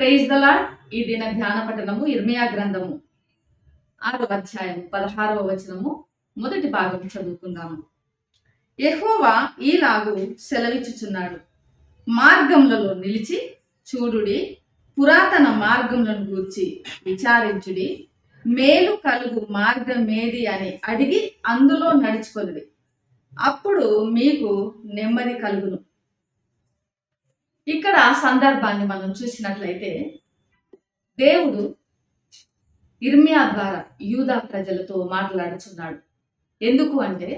Praise the lord. ఈ దిన ధ్యాన పఠనము ఇర్మియా గ్రంథము 6వ అధ్యాయము 16వ వచనము మొదటి భాగం చదువుకుందాము. యెహోవా ఈలాగు సెలవిచ్చుచున్నాడు, మార్గములలో నిలిచి చూడుడి, పురాతన మార్గములను గూర్చి విచారించుడి, మేలు కలుగు మార్గమేది అని అడిగి అందులో నడుచుకొనుడి, అప్పుడు మీకు నెమ్మది కలుగును. ఇక్కడ సందర్భాన్ని మనం చూసినట్లయితే దేవుడు ఇర్మియా ద్వారా యూదా ప్రజలతో మాట్లాడుచున్నాడు. ఎందుకు అంటే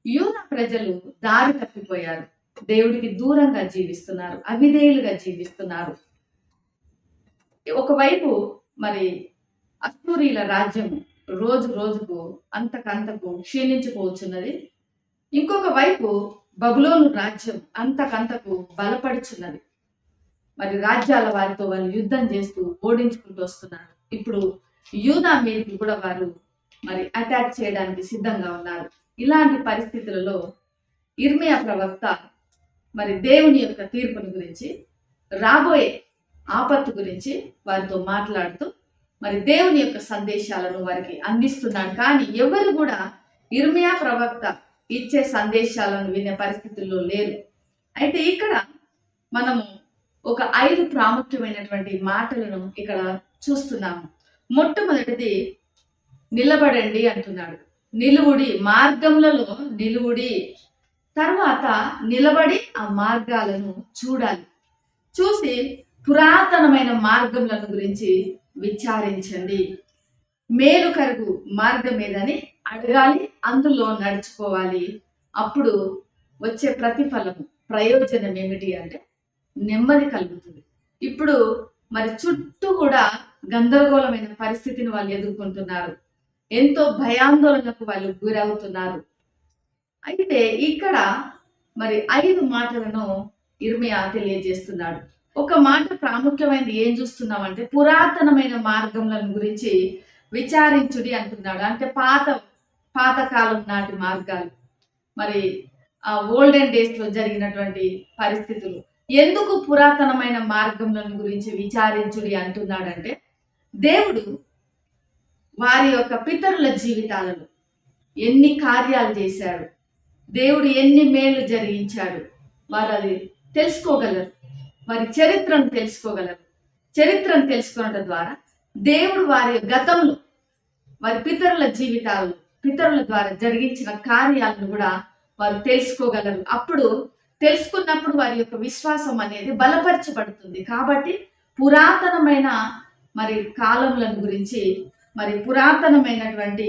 యూదా ప్రజలు దారి తప్పిపోయారు, దేవుడికి దూరంగా జీవిస్తున్నారు, అవిధేయులుగా జీవిస్తున్నారు. ఒకవైపు మరి అశ్షూరీల రాజ్యం రోజు రోజుకు అంతకంతకు క్షీణించిపోతున్నది. ఇంకొక వైపు బబులోను రాజ్యం అంతకంతకు బలపడుచున్నది. మరి రాజ్యాల వారితో వాళ్ళు యుద్ధం చేస్తూ ఓడించుకుంటూ వస్తున్నారు. ఇప్పుడు యూదా మీదకి కూడా వారు మరి అటాక్ చేయడానికి సిద్ధంగా ఉన్నారు. ఇలాంటి పరిస్థితులలో ఇర్మియా ప్రవక్త మరి దేవుని యొక్క తీర్పుని గురించి, రాబోయే ఆపత్తు గురించి వారితో మాట్లాడుతూ మరి దేవుని యొక్క సందేశాలను వారికి అందిస్తున్నాడు. కానీ ఎవరు కూడా ఇర్మియా ప్రవక్త ఇచ్చే సందేశాలను వినే పరిస్థితుల్లో లేరు. అయితే ఇక్కడ మనము ఒక 5 ప్రాముఖ్యమైనటువంటి మాటలను ఇక్కడ చూస్తున్నాము. మొట్టమొదటిది నిలబడండి అంటున్నాడు. నిలువుడి, మార్గములలో నిలువుడి. తర్వాత నిలబడి ఆ మార్గాలను చూడాలి, చూసి పురాతనమైన మార్గములను గురించి విచారించండి. మేలు కరుగు మార్గం ఏదని అడగాలి, అందులో నడుచుకోవాలి. అప్పుడు వచ్చే ప్రతిఫలము, ప్రయోజనం ఏమిటి అంటే నెమ్మది కలుగుతుంది. ఇప్పుడు మరి చుట్టూ కూడా గందరగోళమైన పరిస్థితిని వాళ్ళు ఎదుర్కొంటున్నారు, ఎంతో భయాందోళనకు వాళ్ళు గురవుతున్నారు. అయితే ఇక్కడ మరి 5 మాటలను ఇర్మియా తెలియజేస్తున్నాడు. ఒక మాట ప్రాముఖ్యమైనది ఏం చూస్తున్నామంటే పురాతనమైన మార్గములను గురించి విచారించుడి అంటున్నాడు. అంటే పాతకాలం నాటి మార్గాలు, మరి ఆ ఓల్డెన్ డేస్ లో జరిగినటువంటి పరిస్థితులు. ఎందుకు పురాతనమైన మార్గములను గురించి విచారించుడి అంటున్నాడంటే దేవుడు వారి యొక్క పితరుల జీవితాలను ఎన్ని కార్యాలు చేశాడు, దేవుడు ఎన్ని మేలు జరిగించాడు, వారు అది తెలుసుకోగలరు. వారి చరిత్రను తెలుసుకోగలరు. చరిత్రను తెలుసుకోవడం ద్వారా దేవుడు వారి గతంలో వారి పితరుల జీవితాలు, పితరుల ద్వారా జరిగించిన కార్యాలను కూడా వారు తెలుసుకోగలరు. అప్పుడు తెలుసుకున్నప్పుడు వారి యొక్క విశ్వాసం అనేది బలపరచబడుతుంది. కాబట్టి పురాతనమైన మరి కాలములను గురించి, మరి పురాతనమైనటువంటి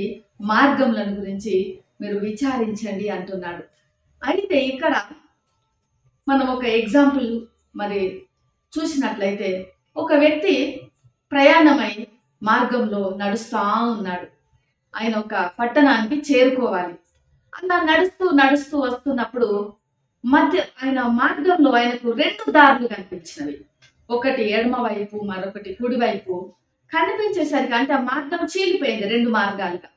మార్గములను గురించి మీరు విచారించండి అంటున్నాడు. అయితే ఇక్కడ మనం ఒక ఎగ్జాంపుల్ మరి చూసినట్లయితే ఒక వ్యక్తి ప్రయాణమై మార్గంలో నడుస్తూ ఉన్నాడు. ఆయన ఒక పట్టణానికి చేరుకోవాలి. అలా నడుస్తూ నడుస్తూ వస్తున్నప్పుడు ఆయన మార్గంలో ఆయనకు 2 దారులు కనిపించినవి. ఒకటి ఎడమ వైపు, మరొకటి కుడి వైపు కనిపించేసరికి అంటే ఆ మార్గం చీలిపోయింది 2 మార్గాలుగా.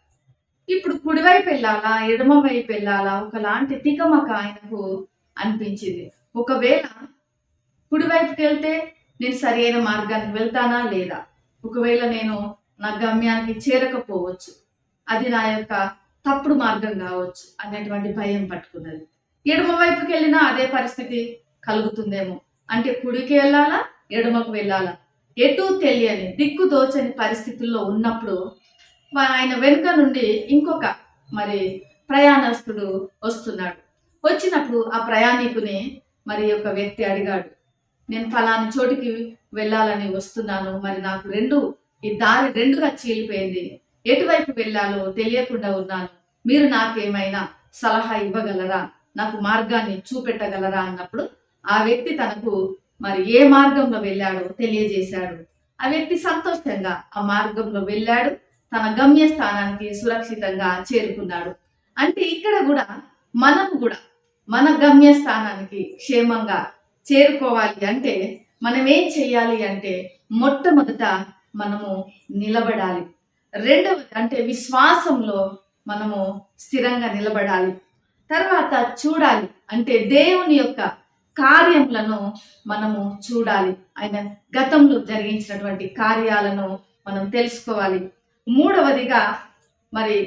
ఇప్పుడు కుడివైపు వెళ్ళాలా, ఎడమ వైపు వెళ్ళాలా, ఒకలాంటి తికమక ఆయనకు అనిపించింది. ఒకవేళ కుడివైపుకి వెళ్తే నేను సరి అయిన మార్గానికి వెళ్తానా లేదా, ఒకవేళ నేను నా గమ్యానికి చేరకపోవచ్చు, అది నా యొక్క తప్పుడు మార్గం కావచ్చు అనేటువంటి భయం పట్టుకున్నది. ఎడమ వైపుకి వెళ్ళినా అదే పరిస్థితి కలుగుతుందేమో, అంటే కుడికి వెళ్ళాలా, ఎడమకు వెళ్ళాలా, ఎటు తెలియని దిక్కు దోచని పరిస్థితుల్లో ఉన్నప్పుడు ఆయన వెనుక నుండి ఇంకొక మరి ప్రయాణస్తుడు వస్తున్నాడు. వచ్చినప్పుడు ఆ ప్రయాణికుని మరి ఒక వ్యక్తి అడిగాడు, నేను ఫలాని చోటికి వెళ్ళాలని వస్తున్నాను, మరి నాకు ఈ దారి 2గా చీలిపోయింది, ఎటువైపు వెళ్ళాలో తెలియకుండా ఉన్నాను, మీరు నాకేమైనా సలహా ఇవ్వగలరా, నాకు మార్గాన్ని చూపెట్టగలరా అన్నప్పుడు ఆ వ్యక్తి తనకు మరి ఏ మార్గంలో వెళ్ళాడో తెలియజేశాడు. ఆ వ్యక్తి సంతోషంగా ఆ మార్గంలో వెళ్ళాడు, తన గమ్య స్థానానికి సురక్షితంగా చేరుకున్నాడు. అంటే ఇక్కడ కూడా మనము కూడా మన గమ్య స్థానానికి క్షేమంగా చేరుకోవాలి అంటే మనం ఏం చేయాలి అంటే మొట్టమొదట మనము నిలబడాలి. రెండవది అంటే విశ్వాసంలో మనము స్థిరంగా నిలబడాలి. తర్వాత చూడాలి, అంటే దేవుని యొక్క కార్యములను మనము చూడాలి. ఆయన గతంలో జరిగించినటువంటి కార్యాలను మనం తెలుసుకోవాలి. మూడవదిగా మరి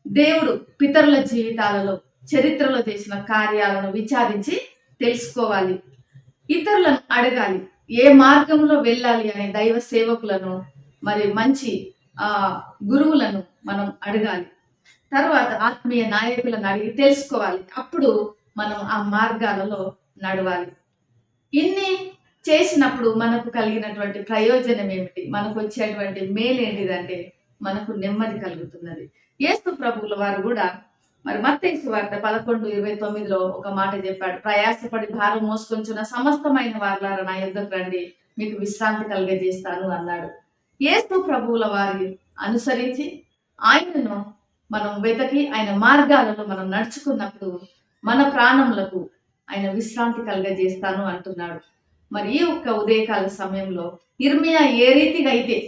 దేవుడు పితరుల జీవితాలలో చరిత్రలో చేసిన కార్యాలను విచారించి తెలుసుకోవాలి. ఇతరులను అడగాలి. ఏ మార్గంలో వెళ్ళాలి అనే దైవ సేవకులను మరి మంచి గురువులను మనం అడగాలి. తర్వాత ఆత్మీయ నాయకులను అడిగి తెలుసుకోవాలి. అప్పుడు మనం ఆ మార్గాలలో నడవాలి. ఇన్ని చేసినప్పుడు మనకు కలిగినటువంటి ప్రయోజనం ఏమిటి, మనకు వచ్చేటువంటి మేలు ఏంటిదంటే మనకు నెమ్మది కలుగుతున్నది. యేసు ప్రభువుల వారు కూడా మరి మత్తయి సువార్త 11:29లో ఒక మాట చెప్పాడు. ప్రయాసపడి భారం మోసుకొంచున్న సమస్తమైన వారులారా నా యొద్దకు రండి, మీకు విశ్రాంతి కలుగజేస్తాను అన్నాడు. యేసు ప్రభువుల వారి అనుసరించి ఆయనను మనం వెతకి ఆయన మార్గాలలో మనం నడుచుకున్నప్పుడు మన ప్రాణములకు ఆయన విశ్రాంతి కలుగజేస్తాను అంటున్నాడు. మరి ఈ ఒక్క ఉదయకాల సమయంలో ఇర్మియా ఏ రీతిగా అయితే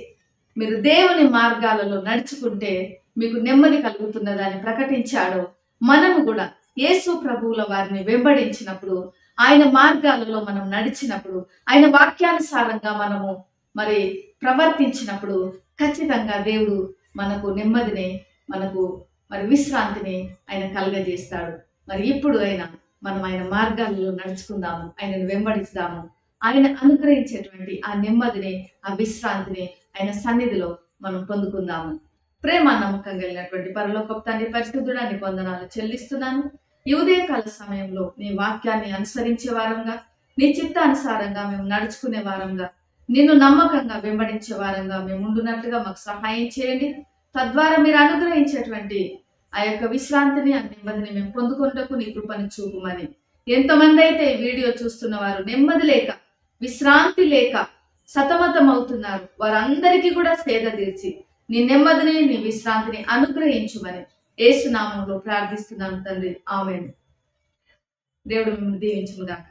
మీరు దేవుని మార్గాలలో నడుచుకుంటే మీకు నెమ్మది కలుగుతున్నదని ప్రకటించాడో, మనము కూడా యేసు ప్రభువుల వారిని వెంబడించినప్పుడు, ఆయన మార్గాలలో మనం నడిచినప్పుడు, ఆయన వాక్యానుసారంగా మనము మరి ప్రవర్తించినప్పుడు ఖచ్చితంగా దేవుడు మనకు నెమ్మదిని, మనకు మరి విశ్రాంతిని ఆయన కలుగజేస్తాడు. మరి ఇప్పుడు మనం ఆయన మార్గాలలో నడుచుకుందాము, ఆయనను వెంబడిస్తాము. ఆయన అనుగ్రహించేటువంటి ఆ నెమ్మదిని, ఆ విశ్రాంతిని ఆయన సన్నిధిలో మనం పొందుకుందాము. ప్రేమ నమ్మకం కలిగినటువంటి పరలోకపు తండ్రి, పరిశుద్ధుడా నీ వందనాలు చెల్లిస్తున్నాను. ఈ ఉదయకాల సమయంలో నీ వాక్యాన్ని అనుసరించే వారంగా, నీ చిత్తానుసారంగా మేము నడుచుకునే వారంగా, నిన్ను నమ్మకంగా వెంబడించే వారంగా మేము ఉండునట్లుగా మాకు సహాయం చేయండి. తద్వారా మీరు అనుగ్రహించేటువంటి ఆ యొక్క విశ్రాంతిని, ఆ నెమ్మదిని మేము పొందుకుంటూ నీ కృపను చూపుమని. ఎంతమంది అయితే ఈ వీడియో చూస్తున్న వారు నెమ్మది లేక, విశ్రాంతి లేక సతమతం అవుతున్నారు, వారందరికీ కూడా సేద తీర్చి నీ నెమ్మదిని, నీ విశ్రాంతిని అనుగ్రహించుమని యేసు నామములో ప్రార్థిస్తున్నాను తండ్రి. ఆమేన్. దేవుడు మిమ్మల్ని దీవించును గాక.